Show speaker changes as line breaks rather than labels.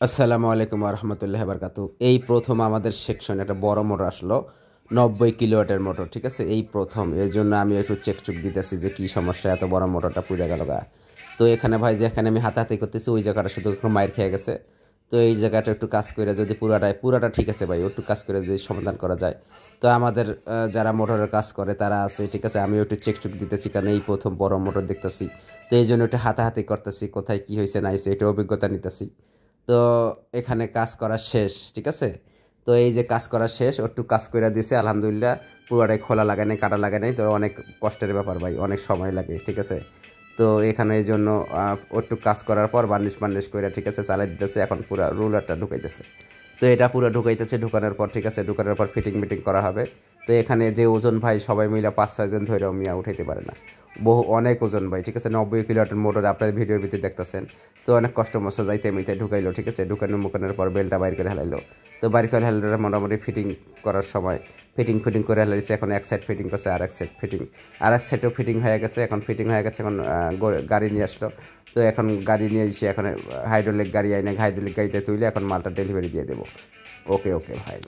আসসালামু আলাইকুম রহমতুল্লাহ বারকাতু। এই প্রথম আমাদের সেকশনে একটা বড় মোটর আসলো, 90 কিলোওয়াটের মোটর। ঠিক আছে, এই প্রথম। এর জন্য আমি একটু চেকচুক দিতেছি যে কি সমস্যা, এত বড় মোটরটা পুড়ে গেল গা। তো এখানে ভাই যেখানে আমি হাতাহাতি করতেছি ওই জায়গাটা শুধু একটু মাইর খেয়ে গেছে। তো এই জায়গাটা একটু কাজ করে যদি পুরাটা ঠিক আছে ভাই, একটু কাজ করে যদি সমাধান করা যায়। তো আমাদের যারা মোটরের কাজ করে তারা আছে, ঠিক আছে। আমি একটু চেকচুক দিতেছি কারণ এই প্রথম বড় মোটর দেখতেছি। তো এই জন্য একটু হাতাহাতি করতেছি, কোথায় কি হয়েছে না হয়েছে এটা অভিজ্ঞতা নিতেছি। তো এখানে কাজ করা শেষ, ঠিক আছে। তো এই যে কাজ করা শেষ, একটু কাজ করে দিছে আলহামদুলিল্লাহ। পুরোটাই খোলা লাগে নাই, কাটা লাগে নাই। তো অনেক কষ্টের ব্যাপার ভাই, অনেক সময় লাগে, ঠিক আছে। তো এখানে এই জন্য একটু কাজ করার পর বার্নিশ করে, ঠিক আছে, চালাই দিতেছে। এখন পুরো রুলারটা ঢুকাইতেছে। তো এটা পুরো ঢুকাইতেছে, ঢুকানোর পর ঠিক আছে, ঢুকানোর পর ফিটিং মিটিং করা হবে। তো এখানে যে ওজন ভাই সবাই মিলে 5-6 জন ধরেও মিয়া উঠাইতে পারে না। অনেক ওজন ভাই, ঠিক আছে। 90 কিলোওয়াটের মোটর আপনার ভিডিওর ভিতরে দেখতেছেন। তো অনেক কষ্ট মষ্ট যাইতে মিতে ঢুকাইলো, ঠিক আছে। মুখানোর পর বেলটা বাইর করে হেলাইলো। তো বাইর করে হেলাইলে মোটামুটি ফিটিং করার সময় ফিটিং করে হেলাইছে। এখন এক সাইড ফিটিং করছে, আর এক সাইডও ফিটিং হয়ে গেছে। এখন ফিটিং হয়ে গেছে, এখন গাড়ি নিয়ে আসলো। তো এখন গাড়ি নিয়ে এসে এখন হাইড্রোলিক গাড়ি আইনে হাইড্রোলিক গাড়িতে তুলে এখন মালটা ডেলিভারি দিয়ে দেবো। ওকে ওকে ভাই।